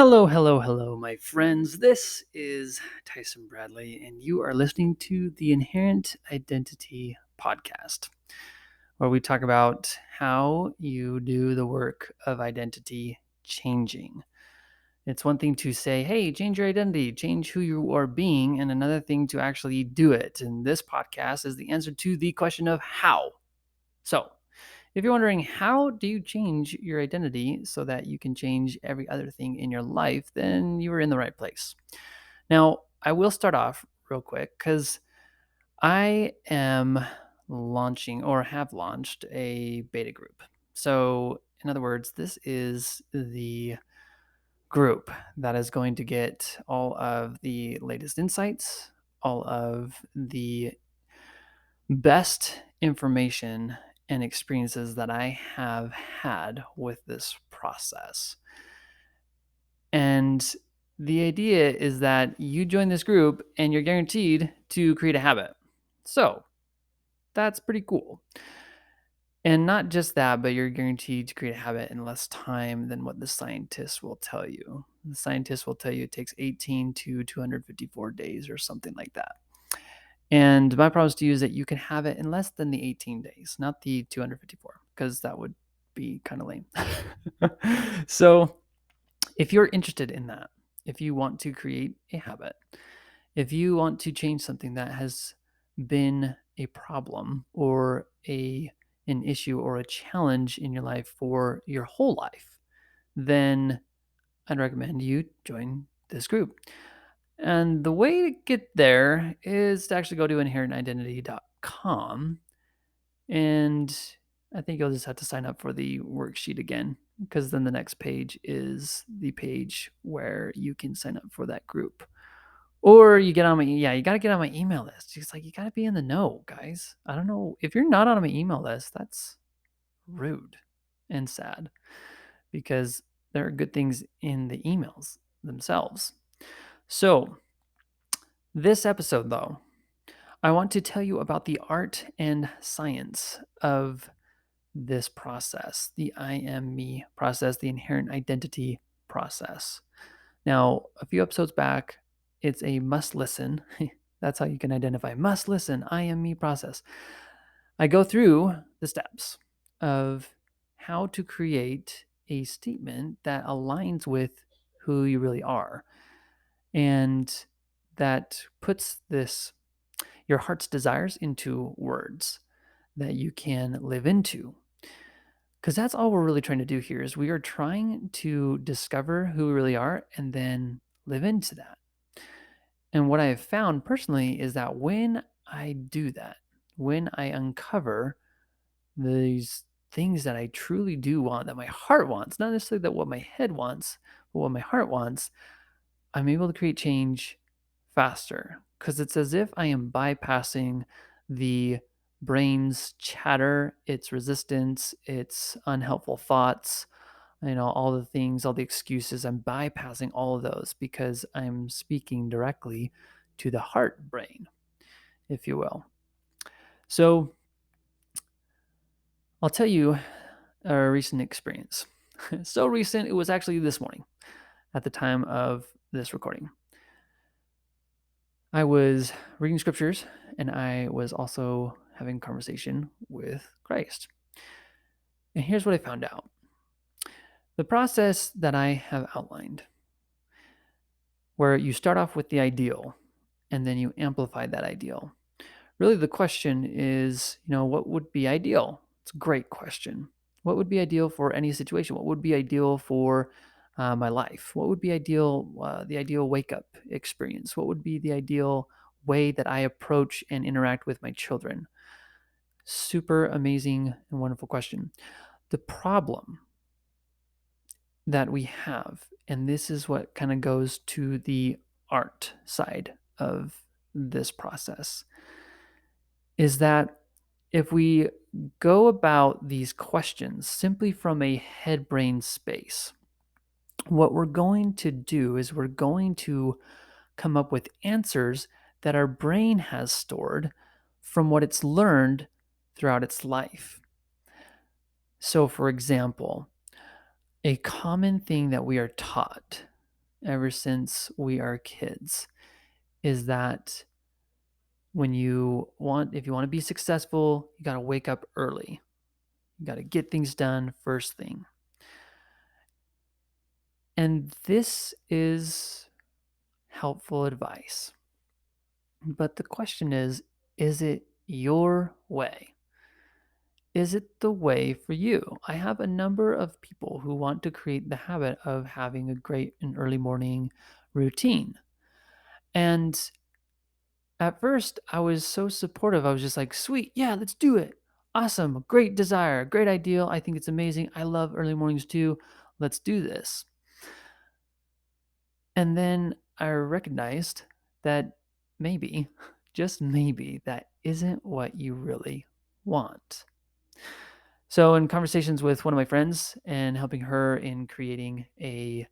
Hello, hello, hello, my friends. This is Tyson Bradley, and you are listening to the Inherent Identity Podcast, where we talk about how you do the work of identity changing. It's one thing to say, hey, change your identity, change who you are being, and another thing to actually do it. And this podcast is the answer to the question of how. So, if you're wondering how do you change your identity so that you can change every other thing in your life, then you are in the right place. Now, I will start off real quick because I am launching or have launched a beta group. So, in other words, this is the group that is going to get all of the latest insights, all of the best information and experiences that I have had with this process. And the idea is that you join this group and you're guaranteed to create a habit. So that's pretty cool. And not just that, but you're guaranteed to create a habit in less time than what the scientists will tell you. The scientists will tell you it takes 18 to 254 days or something like that. And my promise to you is that you can have it in less than the 18 days, not the 254, because that would be kind of lame. So, if you're interested in that, if you want to create a habit, if you want to change something that has been a problem or an issue or a challenge in your life for your whole life, then I'd recommend you join this group. And the way to get there is to actually go to inherentidentity.com. And I think you'll just have to sign up for the worksheet again, because then the next page is the page where you can sign up for that group. Or you get on you got to get on my email list. It's like, you got to be in the know, guys. I don't know. If you're not on my email list, that's rude and sad, because there are good things in the emails themselves. So, this episode, though, I want to tell you about the art and science of this process, the I am me process, the inherent identity process. Now, a few episodes back, it's a must listen. That's how you can identify must listen, I am me process. I go through the steps of how to create a statement that aligns with who you really are, and that puts your heart's desires into words that you can live into. Because that's all we're really trying to do here is we are trying to discover who we really are and then live into that. And what I have found personally is that when I do that, when I uncover these things that I truly do want, that my heart wants, not necessarily that what my head wants, but what my heart wants, I'm able to create change faster, because it's as if I am bypassing the brain's chatter, its resistance, its unhelpful thoughts, all the things, all the excuses. I'm bypassing all of those because I'm speaking directly to the heart brain, if you will. So I'll tell you a recent experience. So recent, it was actually this morning at the time of this recording. I was reading scriptures and I was also having a conversation with Christ. And here's what I found out. The process that I have outlined, where you start off with the ideal and then you amplify that ideal. Really, the question is, what would be ideal? It's a great question. What would be ideal for any situation? What would be ideal for my life? What would be the ideal wake up experience? What would be the ideal way that I approach and interact with my children? Super amazing and wonderful question. The problem that we have, and this is what kind of goes to the art side of this process, is that if we go about these questions simply from a head brain space, what we're going to do is we're going to come up with answers that our brain has stored from what it's learned throughout its life. So, for example, a common thing that we are taught ever since we are kids is that if you want to be successful, you got to wake up early. You got to get things done first thing. And this is helpful advice. But the question is it your way? Is it the way for you? I have a number of people who want to create the habit of having a great and early morning routine. And at first, I was so supportive. I was just like, sweet, yeah, let's do it. Awesome, great desire, great ideal. I think it's amazing. I love early mornings too. Let's do this. And then I recognized that maybe, just maybe, that isn't what you really want. So, in conversations with one of my friends and helping her in creating an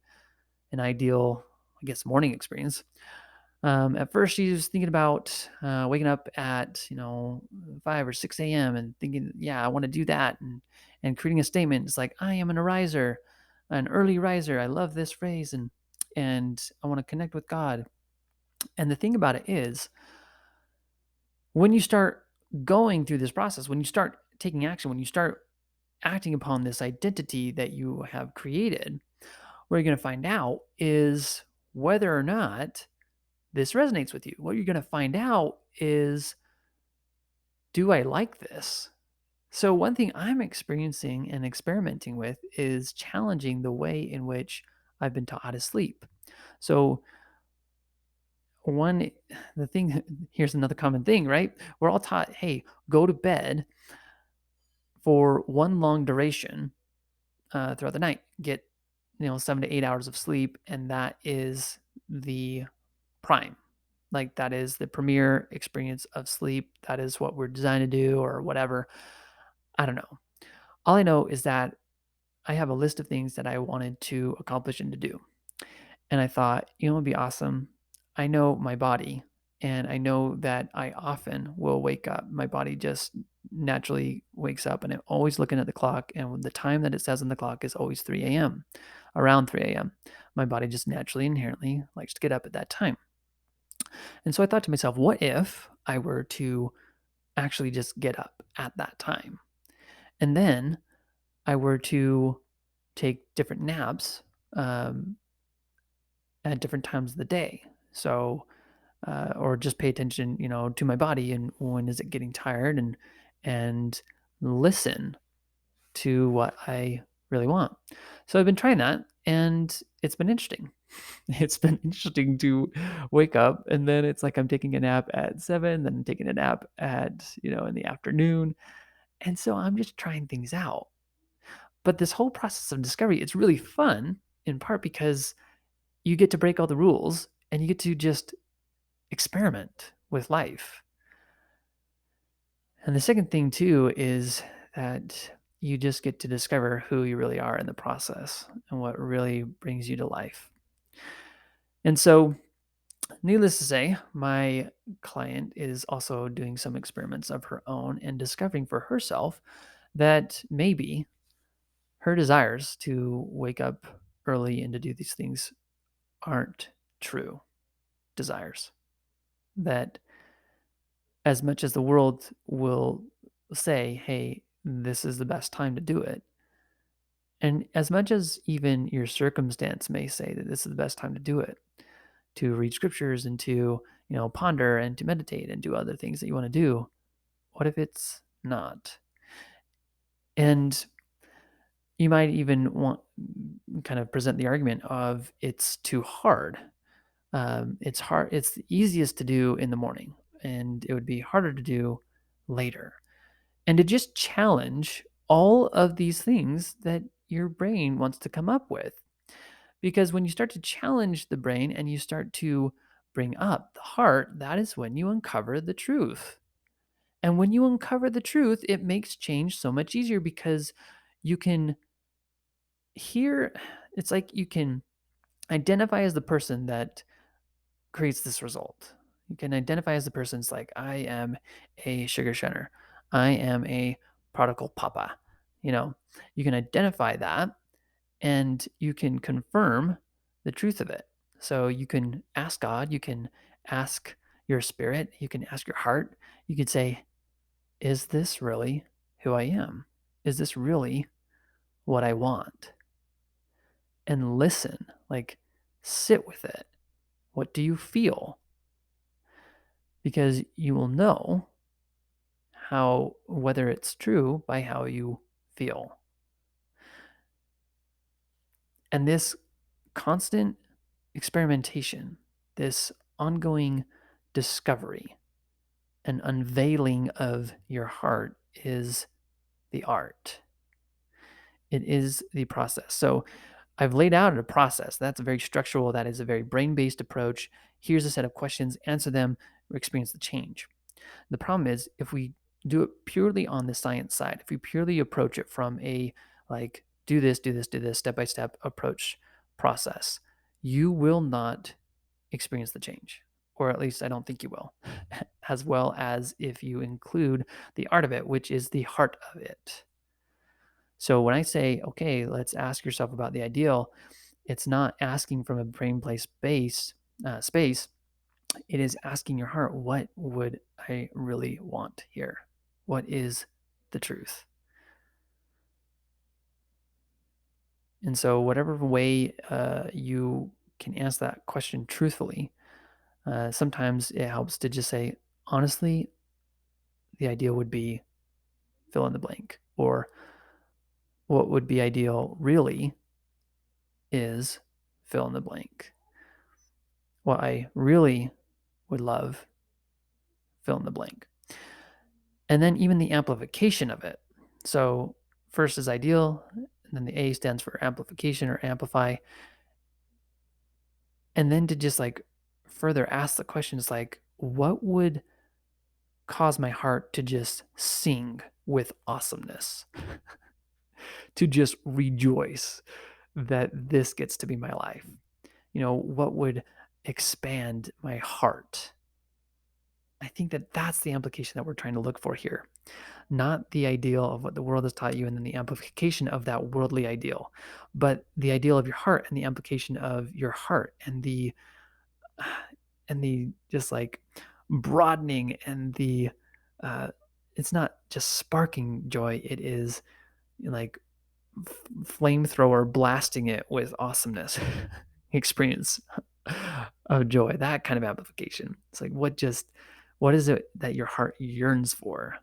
ideal, I guess, morning experience, at first, she was thinking about waking up at 5 or 6 a.m. and thinking, "Yeah, I want to do that," and creating a statement. It's like, "I am an early riser. I love this phrase, and I want to connect with God." And the thing about it is, when you start going through this process, when you start taking action, when you start acting upon this identity that you have created, what you're going to find out is whether or not this resonates with you. What you're going to find out is, do I like this? So, one thing I'm experiencing and experimenting with is challenging the way in which I've been taught how to sleep. So, one, the thing, here's another common thing, right? We're all taught, hey, go to bed for one long duration throughout the night, get 7 to 8 hours of sleep, and that is the prime. Like that is the premier experience of sleep. That is what we're designed to do, or whatever. I don't know. All I know is that I have a list of things that I wanted to accomplish and to do. And I thought, it would be awesome. I know my body, and I know that I often will wake up. My body just naturally wakes up, and I'm always looking at the clock. And the time that it says on the clock is always 3 a.m., around 3 a.m. My body just naturally, inherently likes to get up at that time. And so I thought to myself, what if I were to actually just get up at that time? And then I were to take different naps um, at different times of the day. So, or just pay attention, to my body and when is it getting tired, and listen to what I really want. So I've been trying that, and it's been interesting. It's been interesting to wake up and then it's like I'm taking a nap at 7, then I'm taking a nap at, in the afternoon. And so I'm just trying things out. But this whole process of discovery, it's really fun in part because you get to break all the rules and you get to just experiment with life. And the second thing too is that you just get to discover who you really are in the process and what really brings you to life. And so, needless to say, my client is also doing some experiments of her own and discovering for herself that maybe her desires to wake up early and to do these things aren't true desires. That as much as the world will say, hey, this is the best time to do it, and as much as even your circumstance may say that this is the best time to do it, to read scriptures and to, ponder and to meditate and do other things that you want to do, what if it's not? And you might even want kind of present the argument of it's too hard. It's hard. It's the easiest to do in the morning, and it would be harder to do later. And to just challenge all of these things that your brain wants to come up with. Because when you start to challenge the brain and you start to bring up the heart, that is when you uncover the truth. And when you uncover the truth, it makes change so much easier because you can hear, it's like you can identify as the person that creates this result. You can identify as the person's like, I am a sugar shunner. I am a prodigal papa. You can identify that and you can confirm the truth of it. So you can ask God, you can ask your spirit, you can ask your heart. You could say, is this really who I am? Is this really what I want? And listen, like sit with it. What do you feel? Because you will know how whether it's true by how you feel. And this constant experimentation, this ongoing discovery and unveiling of your heart is the art. It is the process. So I've laid out a process that's very structural, that is a very brain based approach. Here's a set of questions, answer them, experience the change. The problem is if we do it purely on the science side, if we purely approach it from a like do this, do this, do this step by step approach process, you will not experience the change. Or at least I don't think you will, as well as if you include the art of it, which is the heart of it. So when I say, okay, let's ask yourself about the ideal, it's not asking from a brain place space. It is asking your heart, what would I really want here? What is the truth? And so, whatever way you can answer that question truthfully, sometimes it helps to just say, honestly, the ideal would be fill in the blank. Or what would be ideal really is fill in the blank. What I really would love, fill in the blank. And then even the amplification of it. So first is ideal, and then the A stands for amplification or amplify. And then to just like further ask the questions like, what would cause my heart to just sing with awesomeness, to just rejoice that this gets to be my life? What would expand my heart? I think that that's the implication that we're trying to look for here, not the ideal of what the world has taught you and then the amplification of that worldly ideal, but the ideal of your heart and the implication of your heart and the just like broadening and the it's not just sparking joy, it is like flamethrower blasting it with awesomeness experience of joy, that kind of amplification. It's like what is it that your heart yearns for?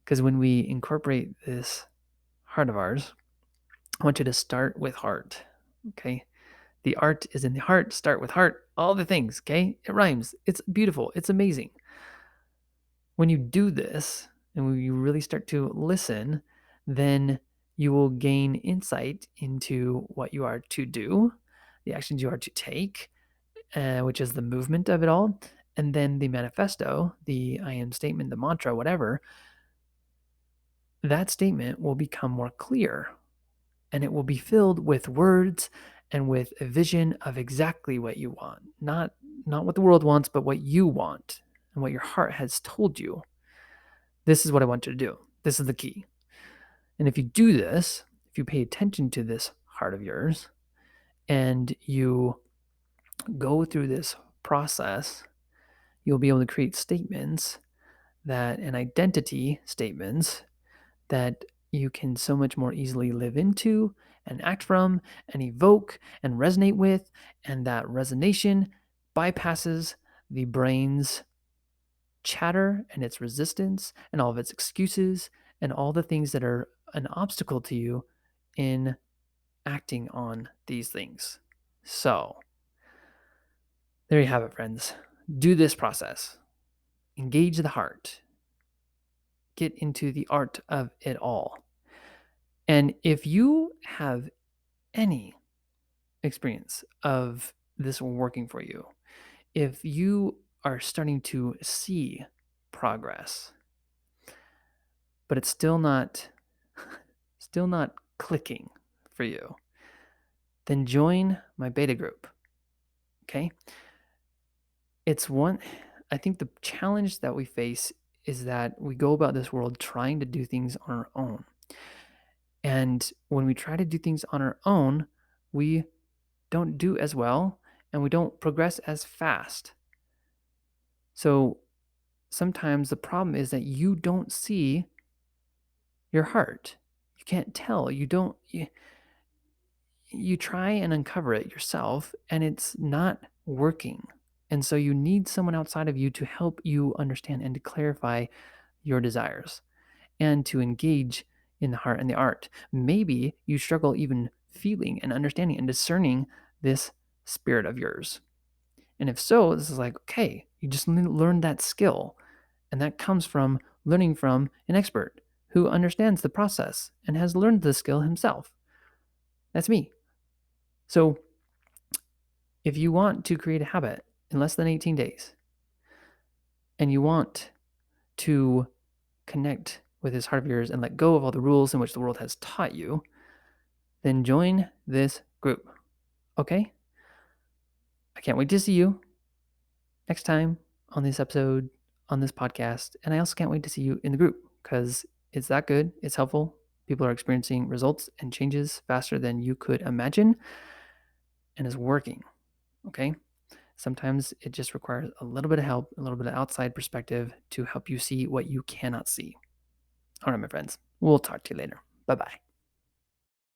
Because when we incorporate this heart of ours, I want you to start with heart. Okay. The art is in the heart. Start with heart. All the things. Okay. It rhymes. It's beautiful. It's amazing. When you do this and when you really start to listen, then you will gain insight into what you are to do, the actions you are to take, which is the movement of it all. And then the manifesto, the I am statement, the mantra, whatever, that statement will become more clear and it will be filled with words and with a vision of exactly what you want. Not what the world wants, but what you want and what your heart has told you. This is what I want you to do. This is the key. And if you do this, if you pay attention to this heart of yours and you go through this process, you'll be able to create statements and identity statements that you can so much more easily live into and act from and evoke and resonate with. And that resonation bypasses the brain's chatter and its resistance and all of its excuses and all the things that are an obstacle to you in acting on these things. So, there you have it, friends. Do this process. Engage the heart. Get into the art of it all. And if you have any experience of this working for you, if you are starting to see progress, but it's still not clicking for you, then join my beta group. Okay? I think the challenge that we face is that we go about this world trying to do things on our own. And when we try to do things on our own, we don't do as well and we don't progress as fast. So sometimes the problem is that you don't see your heart. You can't tell. You try and uncover it yourself, and it's not working. And so you need someone outside of you to help you understand and to clarify your desires and to engage in the heart and the art. Maybe you struggle even feeling and understanding and discerning this spirit of yours. And if so, this is like, okay, you just learned that skill. And that comes from learning from an expert who understands the process and has learned the skill himself. That's me. So if you want to create a habit in less than 18 days and you want to connect with this heart of yours and let go of all the rules in which the world has taught you, then join this group. Okay? I can't wait to see you next time on this episode, on this podcast. And I also can't wait to see you in the group because it's that good. It's helpful. People are experiencing results and changes faster than you could imagine and is working. Okay? Sometimes it just requires a little bit of help, a little bit of outside perspective to help you see what you cannot see. All right, my friends. We'll talk to you later. Bye bye.